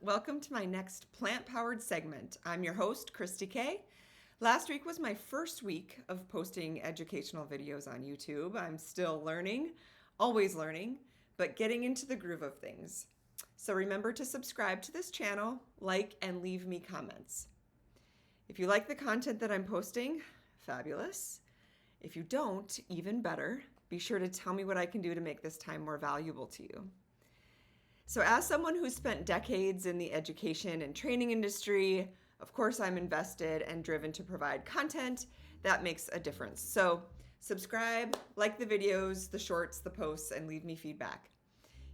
Welcome to my next plant-powered segment. I'm your host, Christy K. Last week was my first week of posting educational videos on YouTube. I'm still learning, always learning, but getting into the groove of things. So remember to subscribe to this channel, like, and leave me comments. If you like the content that I'm posting, fabulous. If you don't, even better. Be sure to tell me what I can do to make this time more valuable to you. So as someone who's spent decades in the education and training industry, of course I'm invested and driven to provide content that makes a difference. So subscribe, like the videos, the shorts, the posts, and leave me feedback.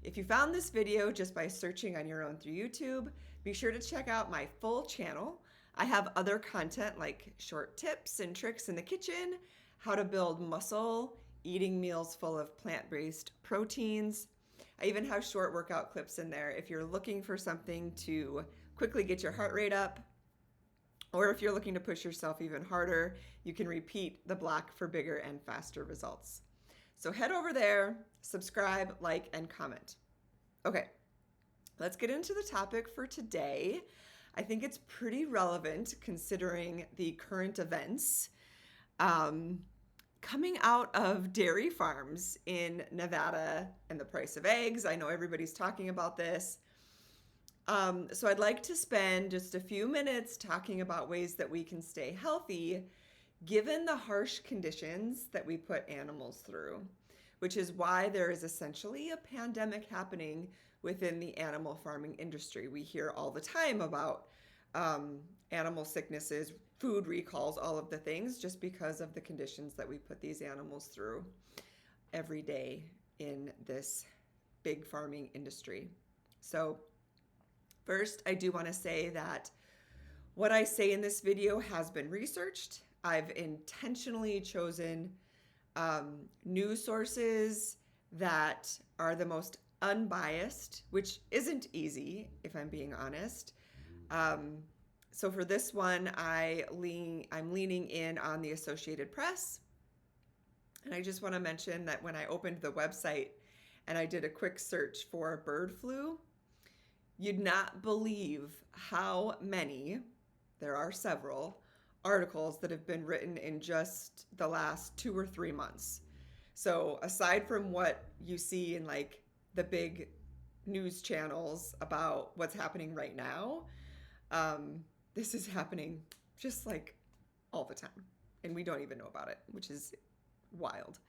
If you found this video just by searching on your own through YouTube, be sure to check out my full channel. I have other content like short tips and tricks in the kitchen, how to build muscle, eating meals full of plant-based proteins. I even have short workout clips in there if you're looking for something to quickly get your heart rate up, or if you're looking to push yourself even harder, you can repeat the block for bigger and faster results. So head over there, subscribe, like, and comment. Okay, let's get into the topic for today. I think it's pretty relevant considering the current events coming out of dairy farms in Nevada and the price of eggs. I know everybody's talking about this. So I'd like to spend just a few minutes talking about ways that we can stay healthy given the harsh conditions that we put animals through, which is why there is essentially a pandemic happening within the animal farming industry. We hear all the time about animal sicknesses, food recalls, all of the things, just because of the conditions that we put these animals through every day in this big farming industry. So first, I do want to say that what I say in this video has been researched. I've intentionally chosen news sources that are the most unbiased, which isn't easy, if I'm being honest. So for this one, I'm leaning in on the Associated Press. And I just want to mention that when I opened the website and I did a quick search for bird flu, you'd not believe how many, there are several, articles that have been written in just the last 2 or 3 months. So aside from what you see in like the big news channels about what's happening right now, this is happening just like all the time, and we don't even know about it, which is wild.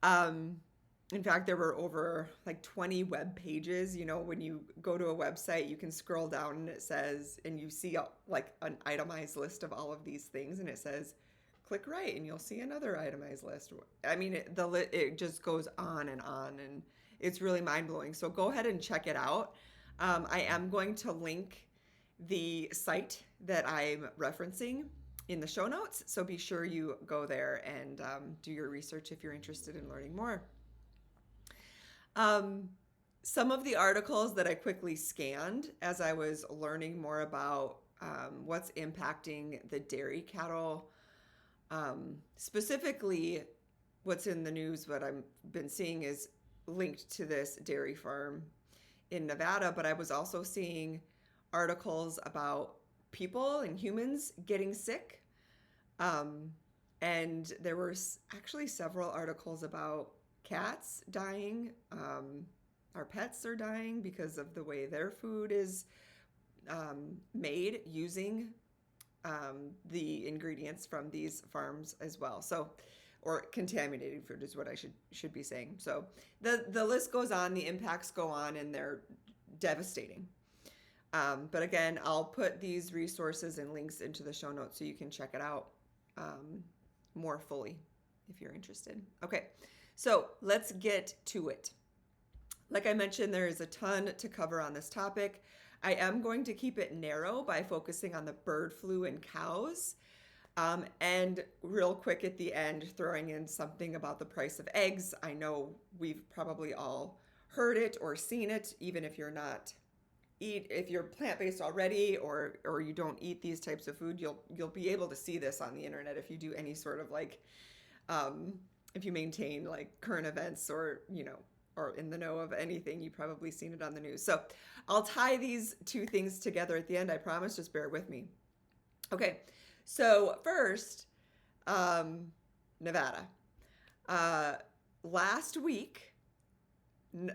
In fact, there were over like 20 web pages. You know, when you go to a website, you can scroll down and it says, and you see like an itemized list of all of these things, and it says, click right, and you'll see another itemized list. I mean, it just goes on, and it's really mind blowing. So go ahead and check it out. I am going to link the site that I'm referencing in the show notes. So be sure you go there and do your research if you're interested in learning more. Some of the articles that I quickly scanned as I was learning more about what's impacting the dairy cattle, specifically what's in the news, what I've been seeing is linked to this dairy farm in Nevada, but I was also seeing articles about people and humans getting sick. And there were actually several articles about cats dying. Our pets are dying because of the way their food is made using the ingredients from these farms as well. So, or contaminated food is what I should be saying. So the list goes on, the impacts go on, and they're devastating. But again, I'll put these resources and links into the show notes so you can check it out more fully if you're interested. Okay, so let's get to it. Like I mentioned, there is a ton to cover on this topic. I am going to keep it narrow by focusing on the bird flu in cows. And real quick at the end, throwing in something about the price of eggs. I know we've probably all heard it or seen it, even if you're not if you're plant-based already or you don't eat these types of food, you'll be able to see this on the internet if you do any sort of like if you maintain like current events or or in the know of anything, you've probably seen it on the news. So I'll tie these two things together at the end. I promise. Just bear with me. Okay. So first, Nevada. Last week,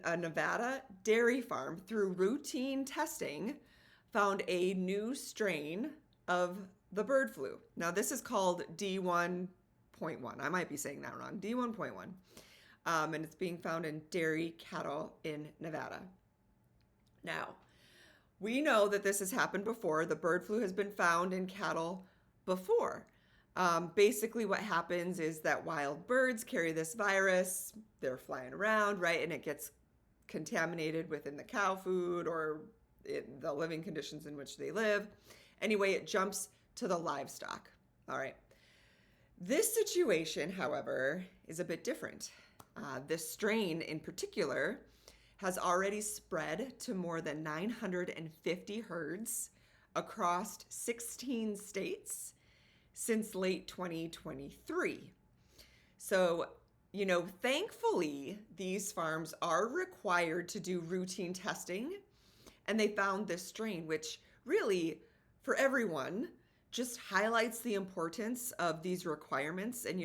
a Nevada dairy farm, through routine testing, found a new strain of the bird flu. Now, this is called D1.1. I might be saying that wrong. D1.1. And it's being found in dairy cattle in Nevada. Now, we know that this has happened before. The bird flu has been found in cattle before. Basically, what happens is that wild birds carry this virus. They're flying around, right? And it gets contaminated within the cow food or the living conditions in which they live. Anyway, it jumps to the livestock. All right. This situation, however, is a bit different. This strain in particular has already spread to more than 950 herds across 16 states since late 2023. So, thankfully, these farms are required to do routine testing, and they found this strain, which really, for everyone, just highlights the importance of these requirements. And,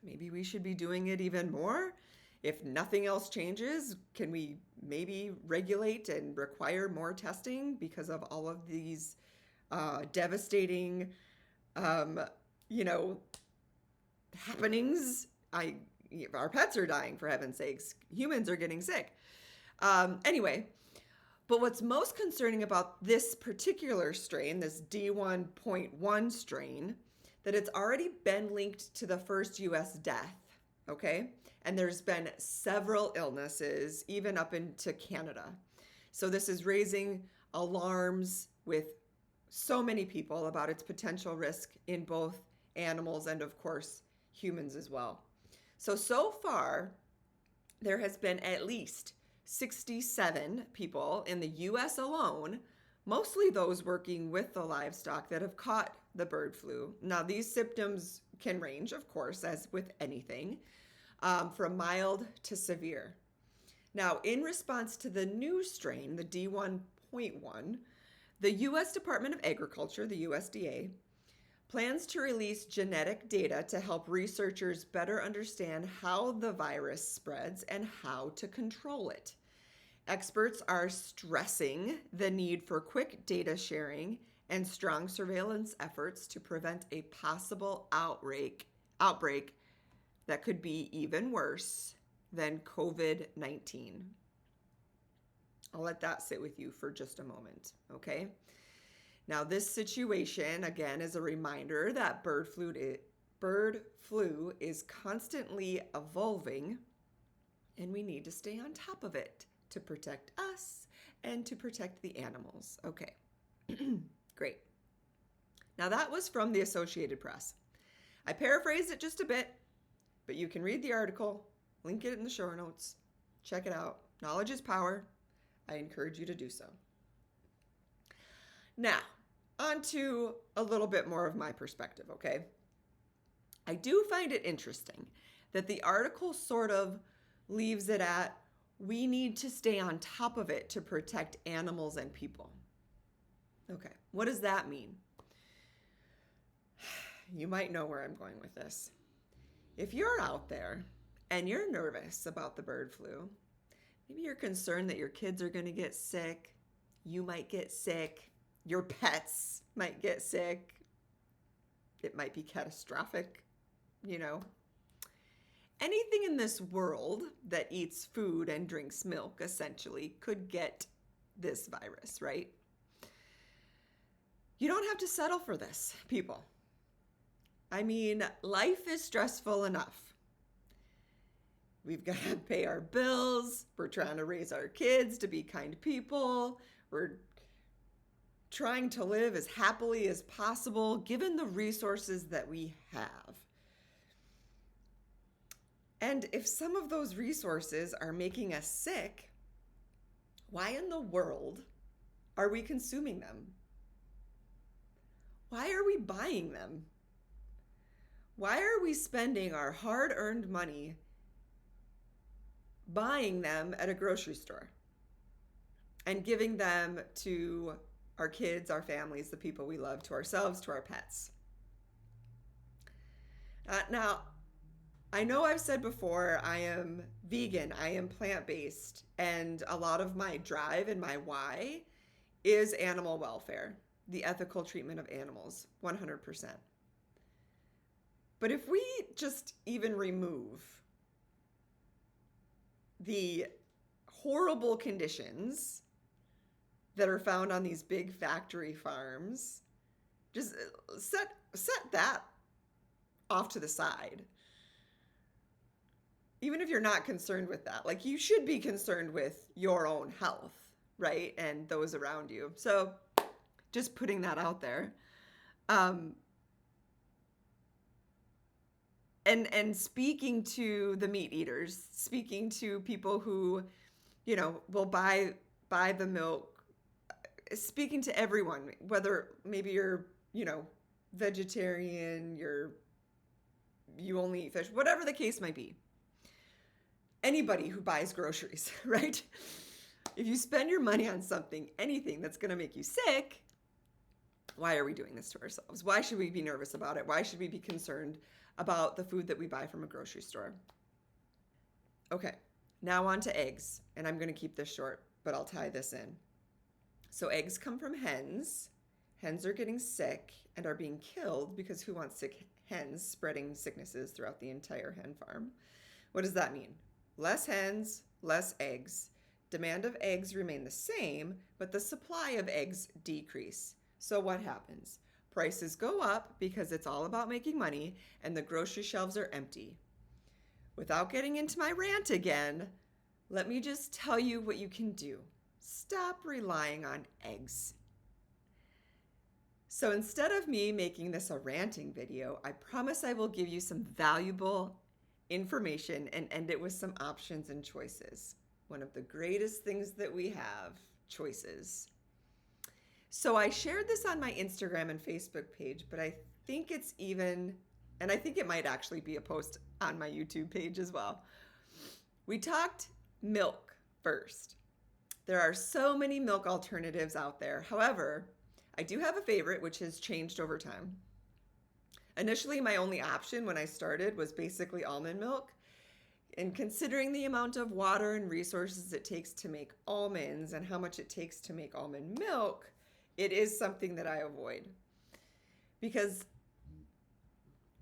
maybe we should be doing it even more. If nothing else changes, can we maybe regulate and require more testing because of all of these devastating, happenings? Our pets are dying, for heaven's sakes. Humans are getting sick. Anyway, but what's most concerning about this particular strain, this D1.1 strain, that it's already been linked to the first U.S. death, okay? And there's been several illnesses, even up into Canada. So this is raising alarms with so many people about its potential risk in both animals and, of course, humans as well. So far, there has been at least 67 people in the U.S. alone, mostly those working with the livestock, that have caught the bird flu. Now, these symptoms can range, of course, as with anything, from mild to severe. Now, in response to the new strain, the D1.1, the U.S. Department of Agriculture, the USDA, plans to release genetic data to help researchers better understand how the virus spreads and how to control it. Experts are stressing the need for quick data sharing and strong surveillance efforts to prevent a possible outbreak that could be even worse than COVID-19. I'll let that sit with you for just a moment, okay? Now, this situation, again, is a reminder that bird flu is constantly evolving, and we need to stay on top of it to protect us and to protect the animals. Okay, great. Now, that was from the Associated Press. I paraphrased it just a bit, but you can read the article, link it in the show notes, check it out. Knowledge is power. I encourage you to do so. Now, on to a little bit more of my perspective, okay? I do find it interesting that the article sort of leaves it at, we need to stay on top of it to protect animals and people. Okay, what does that mean? You might know where I'm going with this. If you're out there and you're nervous about the bird flu, maybe you're concerned that your kids are going to get sick, you might get sick, your pets might get sick, it might be catastrophic, Anything in this world that eats food and drinks milk, essentially, could get this virus, right? You don't have to settle for this, people. I mean, life is stressful enough. We've got to pay our bills. We're trying to raise our kids to be kind people. We're trying to live as happily as possible, given the resources that we have. And if some of those resources are making us sick, why in the world are we consuming them? Why are we buying them? Why are we spending our hard-earned money buying them at a grocery store and giving them to our kids, our families, the people we love, to ourselves, to our pets. Now, I know I've said before I am vegan, I am plant based, and a lot of my drive and my why is animal welfare, the ethical treatment of animals, 100%. But if we just even remove the horrible conditions that are found on these big factory farms, just set that off to the side. Even if you're not concerned with that, like, you should be concerned with your own health, right? And those around you. So just putting that out there. And speaking to the meat eaters, speaking to people who, will buy the milk, speaking to everyone, whether maybe you're, vegetarian, you only eat fish, whatever the case might be. Anybody who buys groceries, right? If you spend your money on something, anything that's going to make you sick, why are we doing this to ourselves? Why should we be nervous about it? Why should we be concerned about the food that we buy from a grocery store? Okay, now on to eggs. And I'm going to keep this short, but I'll tie this in. So eggs come from hens. Hens are getting sick and are being killed because who wants sick hens spreading sicknesses throughout the entire hen farm? What does that mean? Less hens, less eggs. Demand of eggs remain the same, but the supply of eggs decrease. So what happens? Prices go up because it's all about making money, and the grocery shelves are empty. Without getting into my rant again, let me just tell you what you can do. Stop relying on eggs. So instead of me making this a ranting video, I promise I will give you some valuable information and end it with some options and choices. One of the greatest things that we have, choices. So I shared this on my Instagram and Facebook page, but I think it's even, and I think it might actually be a post on my YouTube page as well. We talked milk first. There are so many milk alternatives out there. However, I do have a favorite, which has changed over time. Initially, my only option when I started was basically almond milk. And considering the amount of water and resources it takes to make almonds and how much it takes to make almond milk, it is something that I avoid. Because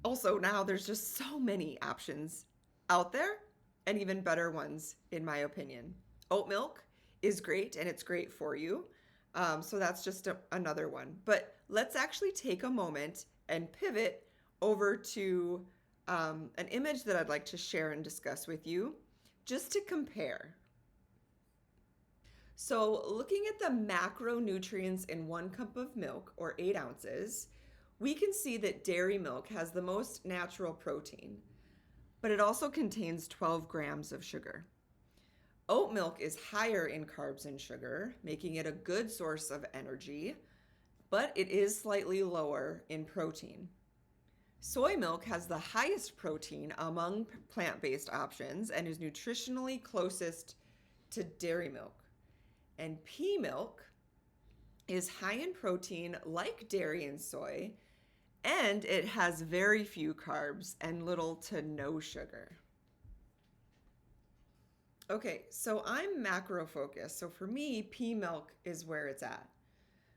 also now there's just so many options out there, and even better ones, in my opinion. Oat milk is great, and it's great for you. So that's just another one. But let's actually take a moment and pivot over to an image that I'd like to share and discuss with you, just to compare. So looking at the macronutrients in 1 cup of milk, or 8 ounces, we can see that dairy milk has the most natural protein, but it also contains 12 grams of sugar. Oat milk is higher in carbs and sugar, making it a good source of energy, but it is slightly lower in protein. Soy milk has the highest protein among plant-based options and is nutritionally closest to dairy milk. And pea milk is high in protein like dairy and soy, and it has very few carbs and little to no sugar. Okay, so I'm macro focused. So for me, pea milk is where it's at.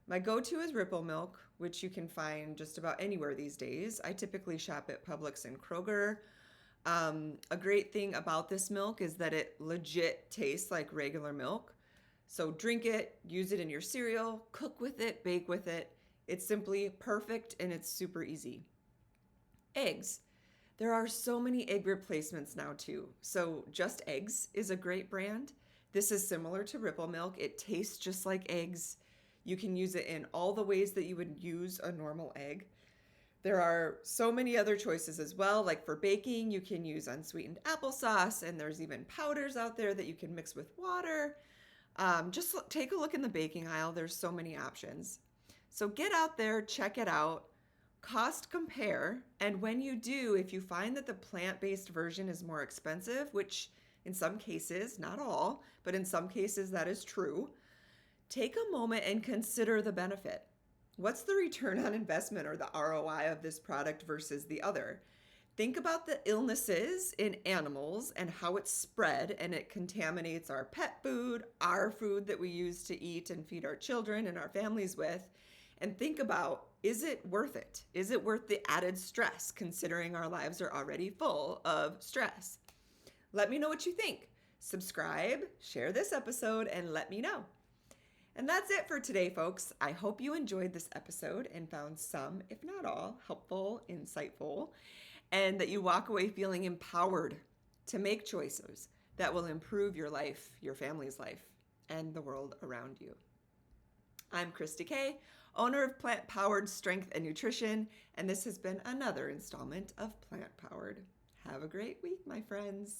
My go-to is Ripple milk, which you can find just about anywhere these days. I typically shop at Publix and Kroger. A great thing about this milk is that it legit tastes like regular milk. So drink it, use it in your cereal, cook with it, bake with it. It's simply perfect and it's super easy. Eggs. There are so many egg replacements now too. So Just Eggs is a great brand. This is similar to Ripple milk. It tastes just like eggs. You can use it in all the ways that you would use a normal egg. There are so many other choices as well. Like for baking, you can use unsweetened applesauce, and there's even powders out there that you can mix with water. Just take a look in the baking aisle. There's so many options. So get out there, check it out, cost compare, and when you do, if you find that the plant-based version is more expensive, which In some cases, not all, but in some cases that is true. Take a moment and consider the benefit. What's the return on investment or the ROI of this product versus the other? Think about the illnesses in animals and how it's spread and it contaminates our pet food, our food that we use to eat and feed our children and our families with. And think about, is it worth it? Is it worth the added stress considering our lives are already full of stress? Let me know what you think. Subscribe, share this episode, and let me know. And that's it for today, folks. I hope you enjoyed this episode and found some, if not all, helpful, insightful, and that you walk away feeling empowered to make choices that will improve your life, your family's life, and the world around you. I'm Christy K, owner of Plant Powered Strength and Nutrition, and this has been another installment of Plant Powered. Have a great week, my friends.